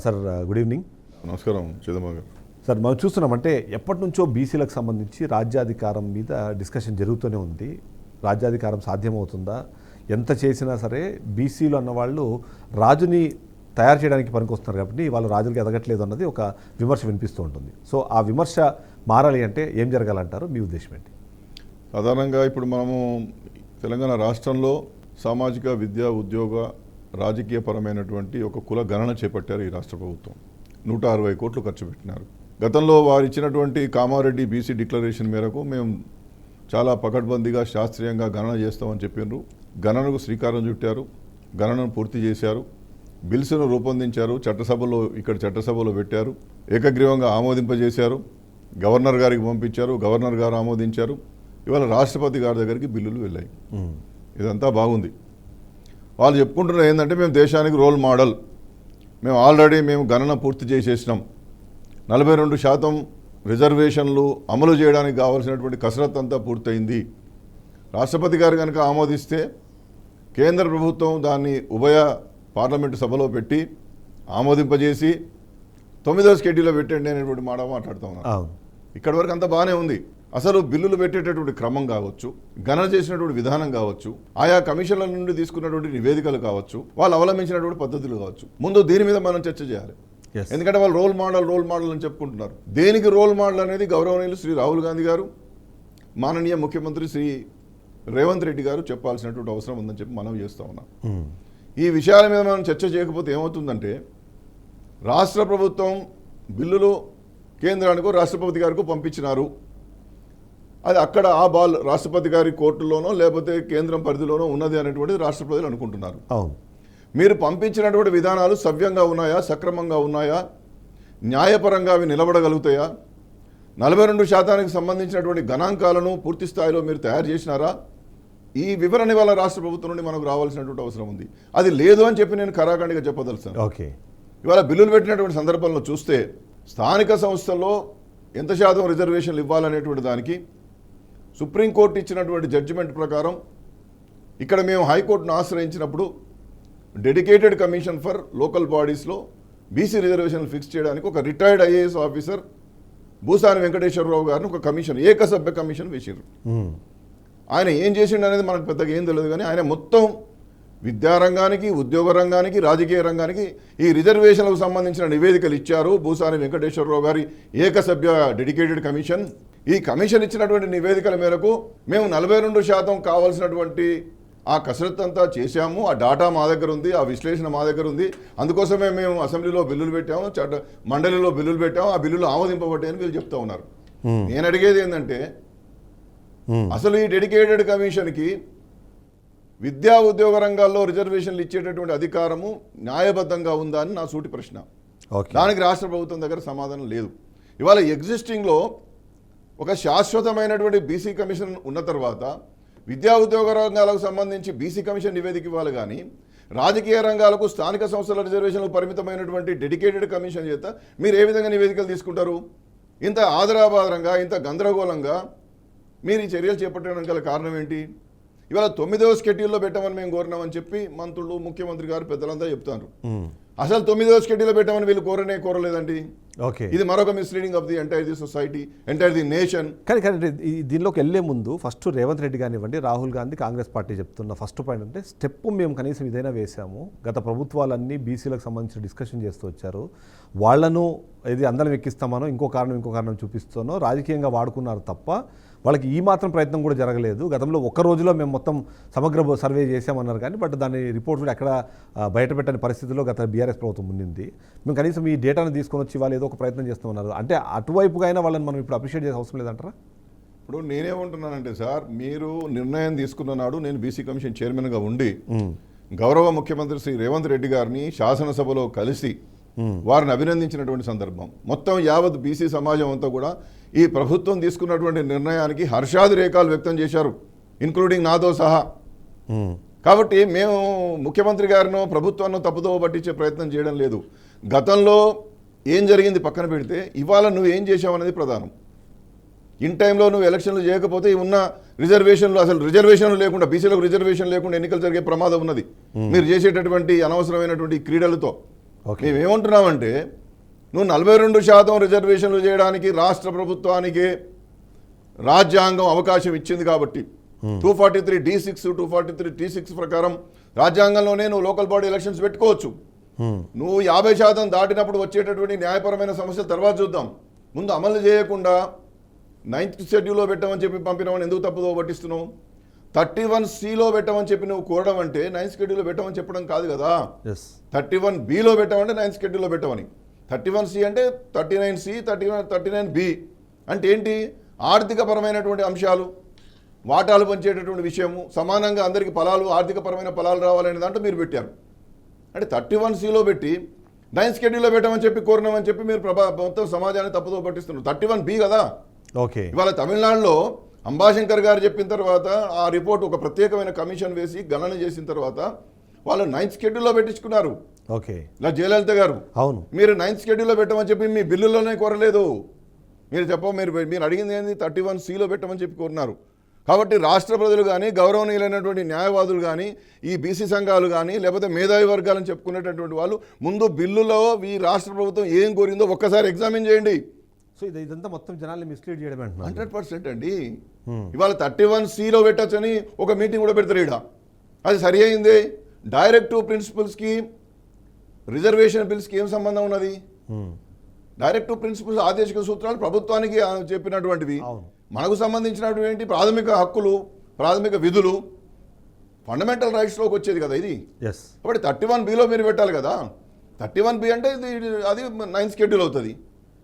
Sir good evening. నమస్కారం చిదంబరం గారు. Sir మనం చూస్తున్నామంటే ఎప్పటి నుంచో బీసీలకు సంబంధించి రాజ్యాధికారం మీద డిస్కషన్ జరుగుతూనే ఉంది. రాజ్యాధికారం సాధ్యమవుతుందా? ఎంత చేసినా సరే బీసీలు అన్నవాళ్ళు రాజుని తయారు చేయడానికి పనికొస్తున్నారు కాబట్టి వాళ్ళు రాజులకు ఎదగట్లేదు అన్నది ఒక విమర్శ వినిపిస్తూ ఉంటుంది. సో ఆ విమర్శ మారాలి అంటే ఏం జరగాలంటారు? మీ ఉద్దేశం ఏంటి? సాధారణంగా ఇప్పుడు మనము తెలంగాణ రాష్ట్రంలో సామాజిక విద్యా ఉద్యోగ రాజకీయపరమైనటువంటి ఒక కుల గణన చేపట్టారు ఈ రాష్ట్ర ప్రభుత్వం. 160 కోట్లు ఖర్చు పెట్టినారు. గతంలో వారు ఇచ్చినటువంటి కామారెడ్డి బీసీ డిక్లరేషన్ మేరకు మేము చాలా పకడ్బందీగా శాస్త్రీయంగా గణన చేస్తామని చెప్పినారు. గణనకు శ్రీకారం చుట్టారు, గణనను పూర్తి చేశారు, బిల్స్ను రూపొందించారు, చట్టసభలో పెట్టారు, ఏకగ్రీవంగా ఆమోదింపజేశారు, గవర్నర్ గారికి పంపించారు, గవర్నర్ గారు ఆమోదించారు. ఇవాళ రాష్ట్రపతి గారి దగ్గరికి బిల్లులు వెళ్ళాయి. ఇదంతా బాగుంది. వాళ్ళు చెప్పుకుంటున్నారు ఏంటంటే మేము దేశానికి రోల్ మోడల్, మేము ఆల్రెడీ గణన పూర్తి చేసేసినాం, 42% రిజర్వేషన్లు అమలు చేయడానికి కావాల్సినటువంటి కసరత్తు అంతా పూర్తయింది. రాష్ట్రపతి గారు కనుక ఆమోదిస్తే కేంద్ర ప్రభుత్వం దాన్ని ఉభయ పార్లమెంటు సభలో పెట్టి ఆమోదింపజేసి 9వ షెడ్యూల్లో పెట్టండి అనేటువంటి మాట మాట్లాడుతూ ఉన్నారు. ఇక్కడి వరకు అంతా బాగానే ఉంది. అసలు బిల్లులు పెట్టేటటువంటి క్రమం కావచ్చు, గణన చేసినటువంటి విధానం కావచ్చు, ఆయా కమిషన్ల నుండి తీసుకున్నటువంటి నివేదికలు కావచ్చు, వాళ్ళు అవలంబించినటువంటి పద్ధతులు కావచ్చు, ముందు దీని మీద మనం చర్చ చేయాలి. ఎందుకంటే వాళ్ళు రోల్ మోడల్ అని చెప్పుకుంటున్నారు. దేనికి రోల్ మోడల్ అనేది గౌరవనీయులు శ్రీ రాహుల్ గాంధీ గారు, మాననీయ ముఖ్యమంత్రి శ్రీ రేవంత్ రెడ్డి గారు చెప్పాల్సినటువంటి అవసరం ఉందని చెప్పి మనం చేస్తూ ఉన్నాం. ఈ విషయాల మీద మనం చర్చ చేయకపోతే ఏమవుతుందంటే రాష్ట్ర ప్రభుత్వం బిల్లులు కేంద్రానికో రాష్ట్రపతి గారికో పంపించినారు, అది అక్కడ ఆ బాల్ రాష్ట్రపతి గారి కోర్టులోనో లేకపోతే కేంద్రం పరిధిలోనో ఉన్నది అనేటువంటిది రాష్ట్ర ప్రజలు అనుకుంటున్నారు. మీరు పంపించినటువంటి విధానాలు సవ్యంగా ఉన్నాయా, సక్రమంగా ఉన్నాయా, న్యాయపరంగా అవి నిలబడగలుగుతాయా, 42% సంబంధించినటువంటి గణాంకాలను పూర్తి స్థాయిలో మీరు తయారు చేసినారా, ఈ వివరణ వల్ల రాష్ట్ర ప్రభుత్వం నుండి మనకు రావాల్సినటువంటి అవసరం ఉంది. అది లేదు అని చెప్పి నేను ఖరాఖండిగా చెప్పదలుస్తాను. ఇవాళ బిల్లులు పెట్టినటువంటి సందర్భంలో చూస్తే స్థానిక సంస్థల్లో ఎంత శాతం రిజర్వేషన్లు ఇవ్వాలనేటువంటి దానికి సుప్రీంకోర్టు ఇచ్చినటువంటి జడ్జిమెంట్ ప్రకారం ఇక్కడ మేము హైకోర్టును ఆశ్రయించినప్పుడు డెడికేటెడ్ కమిషన్ ఫర్ లోకల్ బాడీస్లో బీసీ రిజర్వేషన్లు ఫిక్స్ చేయడానికి ఒక retired IAS officer Bhusani Venkateswararao గారిని ఒక కమిషన్, ఏకసభ్య కమిషన్ వేసారు. ఆయన ఏం చేసిండు అనేది మనకు పెద్దగా ఏం తెలియదు, కానీ ఆయన మొత్తం విద్యారంగానికి, ఉద్యోగ రంగానికి, రాజకీయ రంగానికి ఈ రిజర్వేషన్లకు సంబంధించిన నివేదికలు ఇచ్చారు. భూసాని వెంకటేశ్వరరావు గారి ఏకసభ్య డెడికేటెడ్ కమిషన్ ఈ కమిషన్ ఇచ్చినటువంటి నివేదికల మేరకు మేము 42% కావాల్సినటువంటి ఆ కసరత్తు అంతా చేశాము. ఆ డాటా మా దగ్గర ఉంది, ఆ విశ్లేషణ మా దగ్గర ఉంది. అందుకోసమే మేము అసెంబ్లీలో బిల్లులు పెట్టాము, మండలిలో బిల్లులు పెట్టాము, ఆ బిల్లులు ఆమోదింపబడ్డాయని వీళ్ళు చెప్తా ఉన్నారు. నేను అడిగేది ఏంటంటే అసలు ఈ డెడికేటెడ్ కమిషన్కి విద్యా ఉద్యోగ రంగాల్లో రిజర్వేషన్లు ఇచ్చేటటువంటి అధికారము న్యాయబద్ధంగా ఉందా అని నా సూటి ప్రశ్న. దానికి రాష్ట్ర ప్రభుత్వం దగ్గర సమాధానం లేదు. ఇవాళ ఎగ్జిస్టింగ్లో ఒక శాశ్వతమైనటువంటి బీసీ కమిషన్ ఉన్న తర్వాత విద్యా ఉద్యోగ రంగాలకు సంబంధించి బీసీ కమిషన్ నివేదిక ఇవ్వాలి, కానీ రాజకీయ రంగాలకు స్థానిక సంస్థల రిజర్వేషన్లకు పరిమితమైనటువంటి డెడికేటెడ్ కమిషన్ చేత మీరు ఏ విధంగా నివేదికలు తీసుకుంటారు? ఇంత ఆదరాబాదరంగా, ఇంత గందరగోళంగా మీరు ఈ చర్యలు చేపట్టడానికి గల కారణం ఏంటి? ఇవాళ 9వ షెడ్యూల్లో పెట్టమని మేము కోరినామని చెప్పి మంత్రులు, ముఖ్యమంత్రి గారు, పెద్దలంతా చెప్తారు. అసలు 9వ షెడ్యూల్లో పెట్టమని వీళ్ళు కోరలేదండి. ఇది మరొక misleading of the entire the society, entire the nation. కానీ దీనిలోకి వెళ్లే ముందు ఫస్ట్ రేవంత్ రెడ్డి కానివ్వండి, రాహుల్ గాంధీ, కాంగ్రెస్ పార్టీ చెప్తున్న ఫస్ట్ పాయింట్ అంటే స్టెప్ మేము కనీసం ఇదైనా వేసాము. గత ప్రభుత్వాలన్నీ బీసీలకు సంబంధించిన డిస్కషన్ చేస్తూ వచ్చారు. వాళ్లను ఏది అందరం ఎక్కిస్తామనో ఇంకో కారణం చూపిస్తానో రాజకీయంగా వాడుకున్నారు తప్ప వాళ్ళకి ఈ మాత్రం ప్రయత్నం కూడా జరగలేదు. గతంలో ఒక్క రోజులో మేము మొత్తం సమగ్ర సర్వే చేసామన్నారు, కానీ బట్ దాని రిపోర్ట్ కూడా ఎక్కడ బయటపెట్టని పరిస్థితుల్లో గత బీఆర్ఎస్ ప్రభుత్వం ఉండింది. మేము కనీసం ఈ డేటాను తీసుకొని వచ్చి వాళ్ళు ఏదో ఒక ప్రయత్నం చేస్తామన్నారు. అంటే అటువైపుగా అయినా వాళ్ళని మనం ఇప్పుడు అప్రిషియేట్ చేసే అవసరం లేదంటారా? ఇప్పుడు నేనేమంటున్నానంటే సార్, మీరు నిర్ణయం తీసుకున్న నాడు నేను బీసీ కమిషన్ చైర్మన్గా ఉండి గౌరవ ముఖ్యమంత్రి శ్రీ రేవంత్ రెడ్డి గారిని శాసనసభలో కలిసి వారిని అభినందించినటువంటి సందర్భం. మొత్తం యావత్ బీసీ సమాజం అంతా కూడా ఈ ప్రభుత్వం తీసుకున్నటువంటి నిర్ణయానికి హర్షాదిరేకాలు వ్యక్తం చేశారు, ఇన్క్లూడింగ్ నాతో సహా. కాబట్టి మేము ముఖ్యమంత్రి గారినో ప్రభుత్వాన్ని తప్పుదోవ పట్టించే ప్రయత్నం చేయడం లేదు. గతంలో ఏం జరిగింది పక్కన పెడితే ఇవాళ నువ్వు ఏం చేశావనేది ప్రధానం. ఇన్ టైంలో నువ్వు ఎలక్షన్లు చేయకపోతే ఉన్న రిజర్వేషన్లు, అసలు రిజర్వేషన్లు లేకుండా, బీసీలకు రిజర్వేషన్ లేకుండా ఎన్నికలు జరిగే ప్రమాదం ఉన్నది మీరు చేసేటటువంటి అనవసరమైనటువంటి క్రీడలతో. ఓకే. మేమేమంటున్నామంటే నువ్వు 42% రిజర్వేషన్లు చేయడానికి రాష్ట్ర ప్రభుత్వానికి రాజ్యాంగం అవకాశం ఇచ్చింది కాబట్టి 243D6 243T6 ప్రకారం రాజ్యాంగంలోనే నువ్వు లోకల్ బాడీ ఎలక్షన్స్ పెట్టుకోవచ్చు. నువ్వు 50% దాటినప్పుడు వచ్చేటటువంటి న్యాయపరమైన సమస్యలు తర్వాత చూద్దాం. ముందు అమలు చేయకుండా 9th షెడ్యూల్లో పెట్టమని చెప్పి పంపినామని ఎందుకు తప్పుదో పట్టిస్తున్నావు? 31Cలో పెట్టమని చెప్పి నువ్వు కోరడం అంటే 9th షెడ్యూల్లో పెట్టమని చెప్పడం కాదు కదా. 31Bలో పెట్టమంటే 9th షెడ్యూల్లో పెట్టమని. 31C అంటే 39C 39B అంటే ఏంటి? ఆర్థికపరమైనటువంటి అంశాలు, వాటాలు పంచేటటువంటి విషయము, సమానంగా అందరికీ ఫలాలు, ఆర్థికపరమైన ఫలాలు రావాలనే దాంట్లో మీరు పెట్టారు. అంటే 31Cలో పెట్టి 9th షెడ్యూల్లో పెట్టమని చెప్పి కోరినామని చెప్పి మీరు మొత్తం సమాజాన్ని తప్పుదో పట్టిస్తున్నారు. 31B కదా. ఓకే. ఇవాళ తమిళనాడులో అంబాశంకర్ గారు చెప్పిన తర్వాత ఆ రిపోర్ట్ ఒక ప్రత్యేకమైన కమిషన్ వేసి గణన చేసిన తర్వాత వాళ్ళు 9th షెడ్యూల్లో పెట్టించుకున్నారు. ఓకే. ఇలా జయలలిత గారు. అవును. మీరు 9th షెడ్యూల్లో పెట్టమని చెప్పి మీ బిల్లులోనే కోరలేదు. మీరు అడిగింది ఏంది? 31Cలో పెట్టమని చెప్పి కోరినారు. కాబట్టి రాష్ట్ర ప్రజలు కానీ, గౌరవనీయులైనటువంటి న్యాయవాదులు కానీ, ఈ బీసీ సంఘాలు కానీ, లేకపోతే మేధావి వర్గాలని చెప్పుకునేటటువంటి వాళ్ళు ముందు బిల్లులో ఈ రాష్ట్ర ప్రభుత్వం ఏం కోరిందో ఒక్కసారి ఎగ్జామిన్ చేయండి. సో ఇదంతా మొత్తం జనాల్ని మిస్లీడ్ చేయడం అంటున్నారు. 100% అండి. ఇవాళ 31Cలో పెట్టచ్చని ఒక మీటింగ్ కూడా పెడతారు ఈడ. అది సరి అయింది. డైరెక్టివ్ ప్రిన్సిపల్స్కి రిజర్వేషన్ బిల్స్కి ఏం సంబంధం ఉన్నది? డైరెక్టివ్ ప్రిన్సిపల్స్ ఆదేశిక సూత్రాలు ప్రభుత్వానికి చెప్పినటువంటివి. మనకు సంబంధించినటువంటి ప్రాథమిక హక్కులు, ప్రాథమిక విధులు, ఫండమెంటల్ రైట్స్లోకి వచ్చేది కదా ఇది. కాబట్టి 31Bలో మీరు పెట్టాలి కదా. 31B అంటే అది 9th షెడ్యూల్ అవుతుంది.